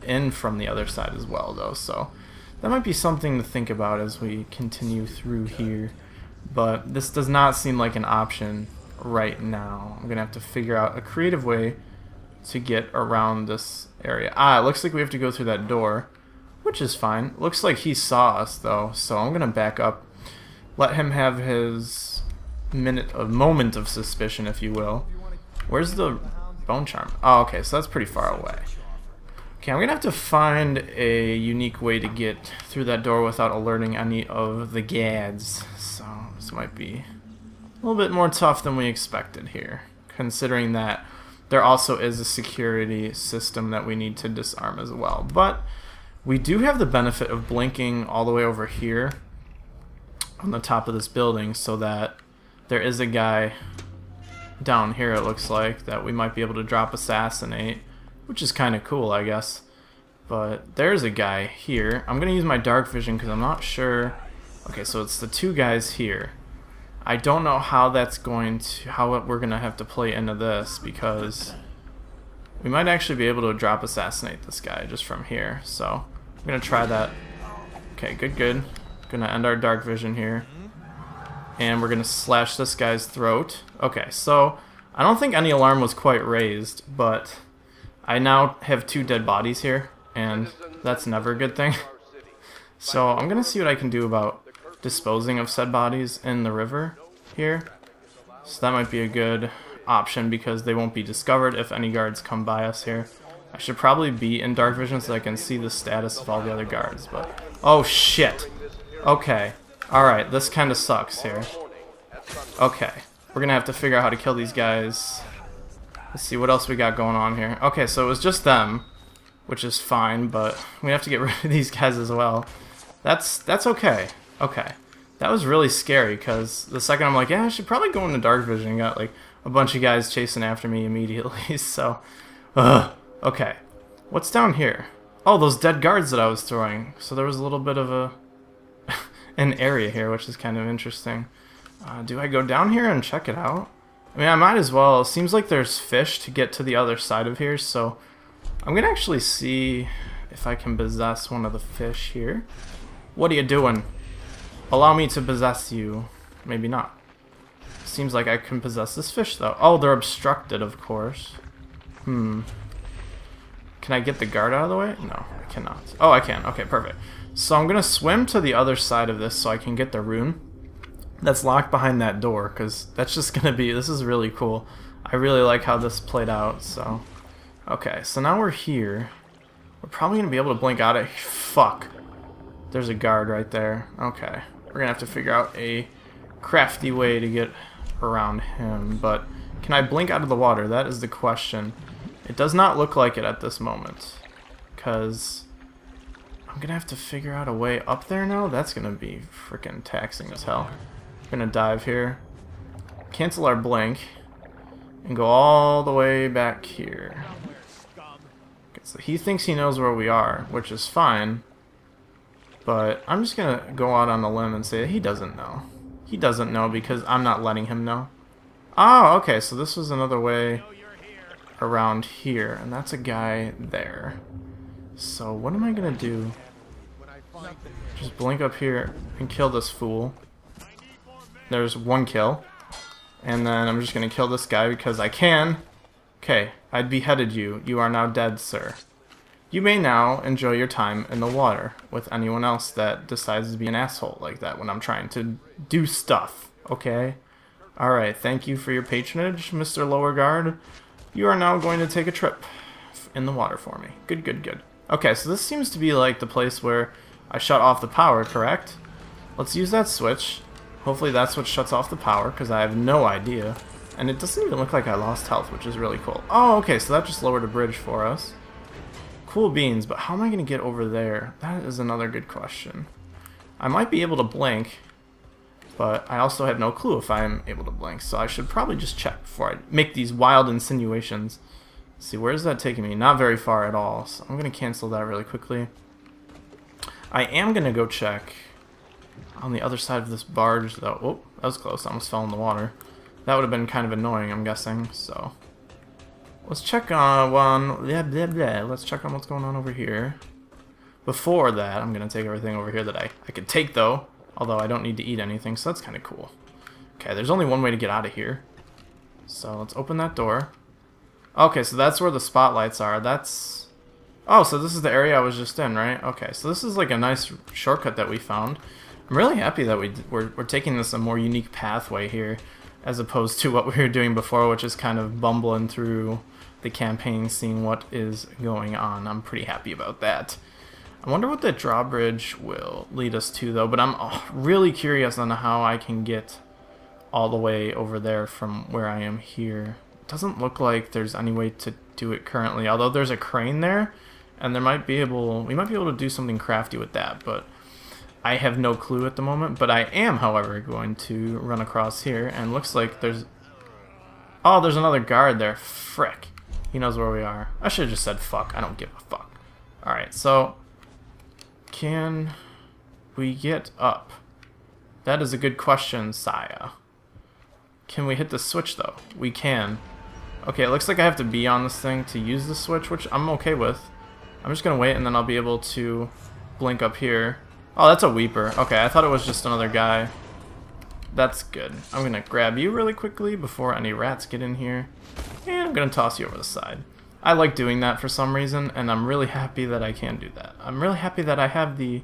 in from the other side as well, though, so that might be something to think about as we continue through here. But this does not seem like an option right now. I'm gonna have to figure out a creative way to get around this area. Ah, it looks like we have to go through that door, which is fine. Looks like he saw us though, so I'm gonna back up, let him have his moment of suspicion, if you will. Where's the bone charm? Oh, okay, so that's pretty far away. Okay, I'm gonna have to find a unique way to get through that door without alerting any of the gads. So this might be a little bit more tough than we expected here, considering that there also is a security system that we need to disarm as well. But we do have the benefit of blinking all the way over here on the top of this building, so that there is a guy down here, it looks like, that we might be able to drop assassinate, which is kind of cool, I guess. But there's a guy here. I'm going to use my dark vision because I'm not sure. Okay, so it's the two guys here. I don't know how that's going to, how we're going to have to play into this, because we might actually be able to drop assassinate this guy just from here. So I'm going to try that. Okay, good. Going to end our dark vision here. And we're going to slash this guy's throat. Okay, so I don't think any alarm was quite raised, but I now have 2 dead bodies here, and that's never a good thing. So I'm going to see what I can do about disposing of said bodies in the river here. So that might be a good option because they won't be discovered if any guards come by us here. I should probably be in dark vision so I can see the status of all the other guards, but oh shit. Okay. Alright, this kind of sucks here. Okay. We're gonna have to figure out how to kill these guys. Let's see what else we got going on here. Okay, so it was just them, which is fine, but we have to get rid of these guys as well. That's okay. Okay. That was really scary, because the second I'm like, yeah, I should probably go into dark vision, got like a bunch of guys chasing after me immediately, so... Okay. What's down here? Oh, those dead guards that I was throwing. So there was a little bit of a... an area here, which is kind of interesting. Do I go down here and check it out? I mean, I might as well. It seems like there's fish to get to the other side of here, so I'm gonna actually see if I can possess one of the fish here. What are you doing? Allow me to possess you. Maybe not. Seems like I can possess this fish, though. Oh, they're obstructed, of course. Can I get the guard out of the way? No, I cannot. Oh, I can. Okay, perfect. So I'm going to swim to the other side of this so I can get the rune that's locked behind that door, because that's just going to be... This is really cool. I really like how this played out, so... Okay, so now we're here. We're probably going to be able to blink out of... Fuck. There's a guard right there. Okay. We're going to have to figure out a crafty way to get around him, but can I blink out of the water? That is the question. It does not look like it at this moment, because I'm going to have to figure out a way up there now. That's going to be freaking taxing as hell. We're going to dive here, cancel our blink, and go all the way back here. Okay, so he thinks he knows where we are, which is fine, but I'm just going to go out on a limb and say that he doesn't know. He doesn't know because I'm not letting him know. Oh, okay, so this was another way around here, and that's a guy there. So what am I gonna do? Just blink up here and kill this fool. There's one kill. And then I'm just gonna kill this guy because I can. Okay, I beheaded you. You are now dead, sir. You may now enjoy your time in the water with anyone else that decides to be an asshole like that when I'm trying to do stuff, okay? Alright, thank you for your patronage, Mr. Lower Guard. You are now going to take a trip in the water for me. Good, good, good. Okay, so this seems to be like the place where I shut off the power, correct? Let's use that switch. Hopefully that's what shuts off the power, because I have no idea. And it doesn't even look like I lost health, which is really cool. Oh, okay, so that just lowered a bridge for us. Cool beans, but how am I going to get over there? That is another good question. I might be able to blink, but I also have no clue if I'm able to blink, so I should probably just check before I make these wild insinuations. Let's see, where is that taking me? Not very far at all, so I'm going to cancel that really quickly. I am going to go check on the other side of this barge, though. Oh, that was close. I almost fell in the water. That would have been kind of annoying, I'm guessing, so... Let's check on Let's check on what's going on over here. Before that, I'm gonna take everything over here that I could take though. Although I don't need to eat anything, so that's kind of cool. Okay, there's only one way to get out of here. So let's open that door. Okay, so that's where the spotlights are. That's... Oh, so this is the area I was just in, right? Okay, so this is like a nice shortcut that we found. I'm really happy that we're taking this a more unique pathway here, as opposed to what we were doing before, which is kind of bumbling through the campaign, seeing what is going on. I'm pretty happy about that. I wonder what that drawbridge will lead us to, though, but I'm really curious on how I can get all the way over there from where I am here. It doesn't look like there's any way to do it currently, although there's a crane there, and we might be able to do something crafty with that, but I have no clue at the moment. But I am, however, going to run across here, and looks like there's... Oh, there's another guard there. Frick. He knows where we are. I should have just said fuck. I don't give a fuck. Alright, so... Can we get up? That is a good question, Saya. Can we hit the switch, though? We can. Okay, it looks like I have to be on this thing to use the switch, which I'm okay with. I'm just gonna wait, and then I'll be able to blink up here. Oh, that's a Weeper. Okay, I thought it was just another guy. That's good. I'm gonna grab you really quickly before any rats get in here. And I'm gonna toss you over the side. I like doing that for some reason, and I'm really happy that I can do that. I'm really happy that I have the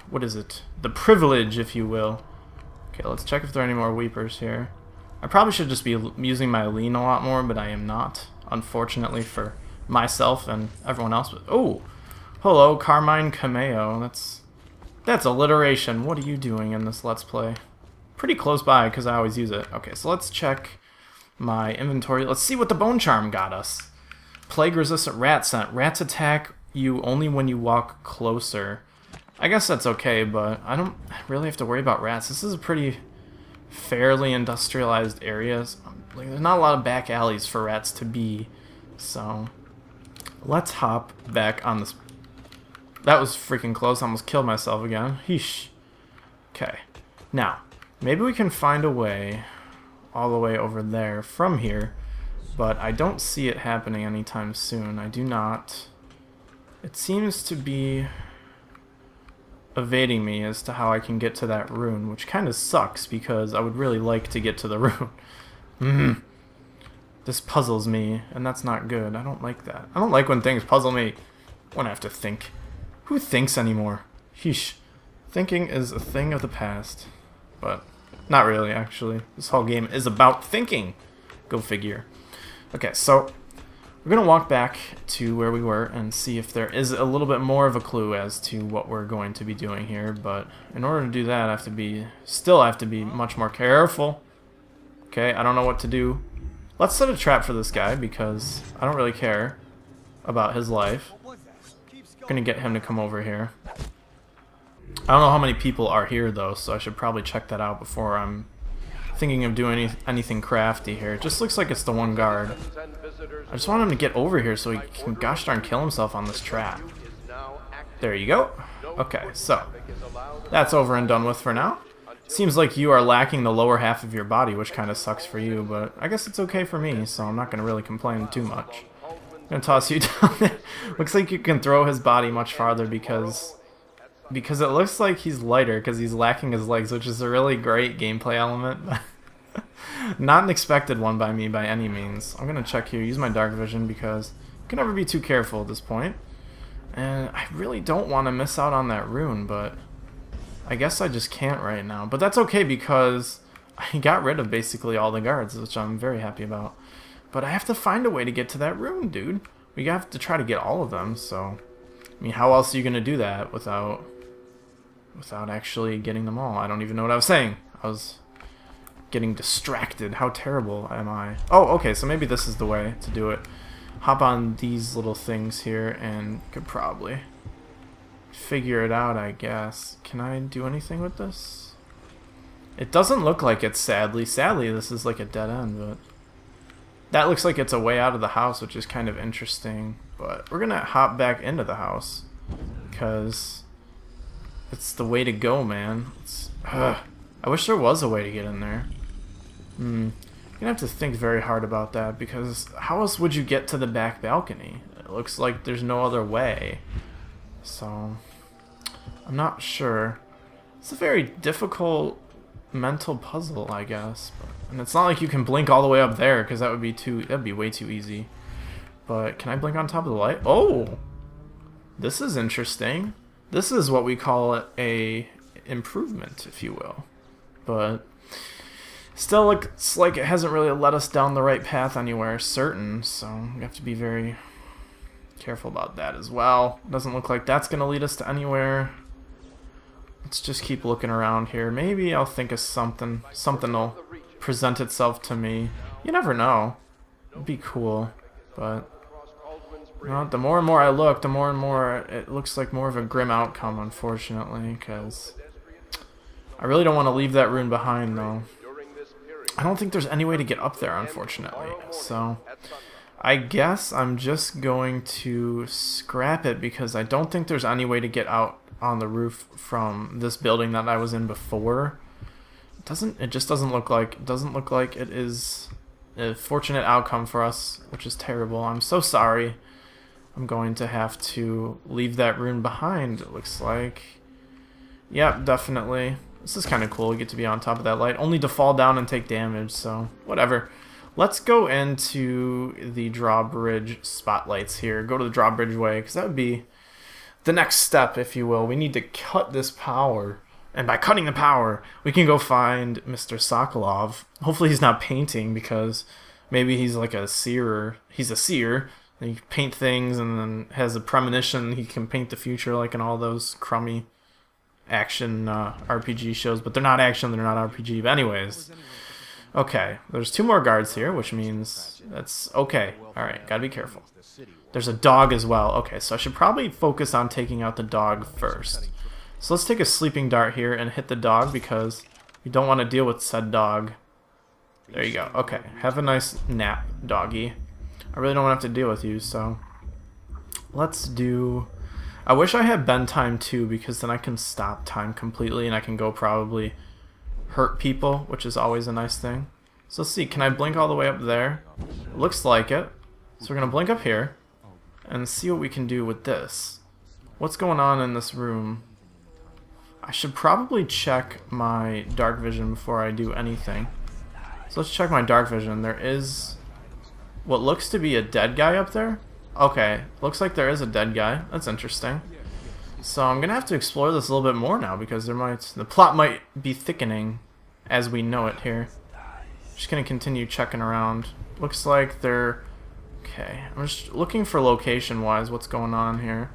what is it? The privilege, if you will. Okay, let's check if there are any more Weepers here. I probably should just be using my lean a lot more, but I am not, unfortunately for myself and everyone else. But, oh, hello, Carmine Cameo. That's alliteration. What are you doing in this Let's Play? Pretty close by, because I always use it. Okay, so let's check my inventory. Let's see what the Bone Charm got us. Plague resistant rat scent. Rats attack you only when you walk closer. I guess that's okay, but I don't really have to worry about rats. This is a pretty fairly industrialized area. Like, there's not a lot of back alleys for rats to be. So let's hop back on this. That was freaking close. I almost killed myself again. Heesh. Okay. Now, maybe we can find a way all the way over there from here, but I don't see it happening anytime soon. I do not. It seems to be evading me as to how I can get to that rune, which kind of sucks because I would really like to get to the rune. This puzzles me, and that's not good. I don't like that. I don't like when things puzzle me when I have to think. Who thinks anymore? Sheesh. Thinking is a thing of the past. But not really, actually. This whole game is about thinking. Go figure. Okay, so we're going to walk back to where we were and see if there is a little bit more of a clue as to what we're going to be doing here. But in order to do that, I still have to be much more careful. Okay, I don't know what to do. Let's set a trap for this guy because I don't really care about his life. I'm going to get him to come over here. I don't know how many people are here though, so I should probably check that out before I'm thinking of doing anything crafty here. It just looks like it's the one guard. I just want him to get over here so he can gosh darn kill himself on this trap. There you go. Okay, so that's over and done with for now. Seems like you are lacking the lower half of your body, which kind of sucks for you, but I guess it's okay for me, so I'm not going to really complain too much. I'm going to toss you down there. Looks like you can throw his body much farther because it looks like he's lighter because he's lacking his legs, which is a really great gameplay element. Not an expected one by me by any means. I'm going to check here, use my dark vision because you can never be too careful at this point. And I really don't want to miss out on that rune, but I guess I just can't right now. But that's okay because I got rid of basically all the guards, which I'm very happy about. But I have to find a way to get to that rune, dude. We have to try to get all of them, so I mean, how else are you going to do that without actually getting them all? I don't even know what I was saying. I was getting distracted. How terrible am I? Oh, okay, so maybe this is the way to do it. Hop on these little things here and could probably figure it out, I guess. Can I do anything with this? It doesn't look like it, sadly. Sadly, this is like a dead end, but that looks like it's a way out of the house, which is kind of interesting. But we're going to hop back into the house because it's the way to go, man. I wish there was a way to get in there. gonna have to think very hard about that, because how else would you get to the back balcony? It looks like there's no other way. So, I'm not sure. It's a very difficult mental puzzle, I guess. And it's not like you can blink all the way up there, because that'd be way too easy. But can I blink on top of the light? Oh! This is interesting. This is what we call a improvement, if you will. But still looks like it hasn't really led us down the right path anywhere certain, so we have to be very careful about that as well. Doesn't look like that's going to lead us to anywhere. Let's just keep looking around here. Maybe I'll think of something. Something will present itself to me. You never know. It'd be cool. But well, the more and more I look, the more and more it looks like more of a grim outcome, unfortunately, because I really don't want to leave that rune behind, though. I don't think there's any way to get up there, unfortunately. So I guess I'm just going to scrap it, because I don't think there's any way to get out on the roof from this building that I was in before. It just doesn't look like it is a fortunate outcome for us, which is terrible. I'm so sorry. I'm going to have to leave that rune behind, it looks like. Yep, definitely. This is kind of cool. We get to be on top of that light, only to fall down and take damage, so whatever. Let's go into the drawbridge spotlights here. Go to the drawbridge way, because that would be the next step, if you will. We need to cut this power, and by cutting the power, we can go find Mr. Sokolov. Hopefully he's not painting, because maybe he's like a seer. He's a seer. He can paint things and then has a premonition. He can paint the future like in all those crummy action RPG shows. But they're not action, they're not RPG. But anyways, okay, there's 2 more guards here, which means that's okay. Alright, gotta be careful. There's a dog as well. Okay, so I should probably focus on taking out the dog first. So let's take a sleeping dart here and hit the dog, because we don't want to deal with said dog. There you go. Okay, have a nice nap, doggy. I really don't want to have to deal with you, so let's do... I wish I had bend time too, because then I can stop time completely and I can go probably hurt people, which is always a nice thing. So let's see, can I blink all the way up there? Looks like it. So we're going to blink up here and see what we can do with this. What's going on in this room? I should probably check my dark vision before I do anything. So let's check my dark vision. There is what looks to be a dead guy up there. Okay, looks like there is a dead guy. That's interesting. So I'm gonna have to explore this a little bit more now, because the plot might be thickening as we know it here. Just gonna continue checking around. Looks like they're okay. I'm just looking for location-wise what's going on here.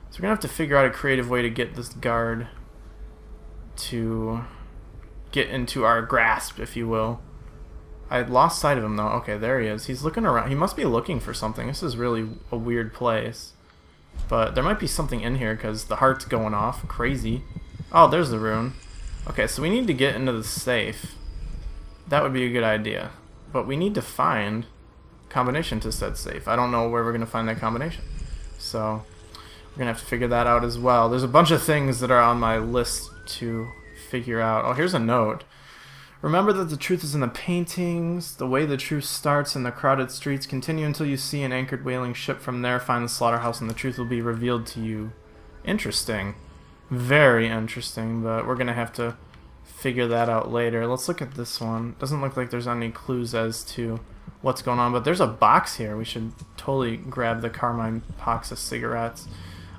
So we're gonna have to figure out a creative way to get this guard to get into our grasp, if you will. I had lost sight of him though. Okay, there he is. He's looking around. He must be looking for something. This is really a weird place. But there might be something in here, because the heart's going off. Crazy. Oh, there's the rune. Okay, so we need to get into the safe. That would be a good idea. But we need to find combination to said safe. I don't know where we're going to find that combination. So we're going to have to figure that out as well. There's a bunch of things that are on my list to figure out. Oh, here's a note. Remember that the truth is in the paintings. The way the truth starts in the crowded streets. Continue until you see an anchored whaling ship. From there, find the slaughterhouse and the truth will be revealed to you. Interesting. Very interesting, but we're going to have to figure that out later. Let's look at this one. Doesn't look like there's any clues as to what's going on, but there's a box here. We should totally grab the Carmine box of cigarettes.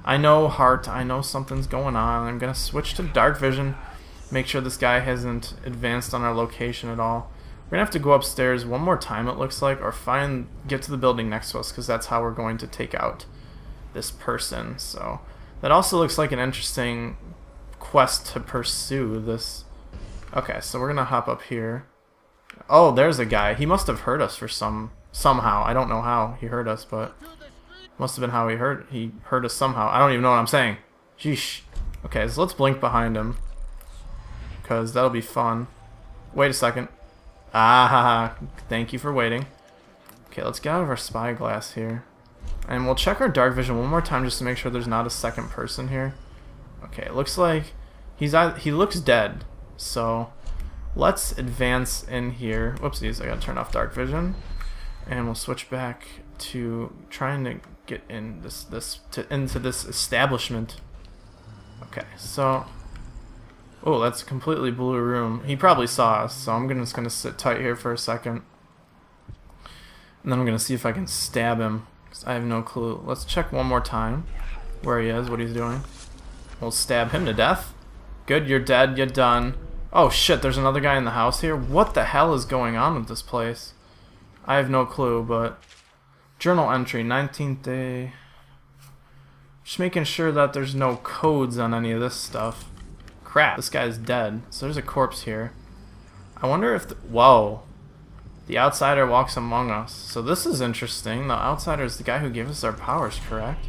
I know heart. I know something's going on. I'm going to switch to dark vision. Make sure this guy hasn't advanced on our location at all. We're gonna have to go upstairs one more time, it looks like, or get to the building next to us, because that's how we're going to take out this person. So that also looks like an interesting quest to pursue. This. Okay, so we're gonna hop up here. Oh, there's a guy. He must have heard us for somehow. I don't know how he heard us, but must have been how he heard us somehow. I don't even know what I'm saying. Sheesh. Okay, so let's blink behind him, because that'll be fun. Wait a second. Ah, thank you for waiting. Okay, let's get out of our spyglass here. And we'll check our dark vision one more time just to make sure there's not a second person here. Okay, it looks like he looks dead. So Let's advance in here. Whoopsies, I gotta turn off dark vision. And we'll switch back to trying to get in into this establishment. Okay, so oh, that's a completely blue room. He probably saw us, so I'm just gonna sit tight here for a second. And then I'm gonna see if I can stab him, 'cause I have no clue. Let's check one more time where he is, what he's doing. We'll stab him to death. Good, you're dead, you're done. Oh shit, there's another guy in the house here? What the hell is going on with this place? I have no clue, but... Journal entry, 19th day. Just making sure that there's no codes on any of this stuff. Crap, this guy's dead. So there's a corpse here. I wonder if... Whoa. The outsider walks among us. So this is interesting. The outsider is the guy who gave us our powers, correct?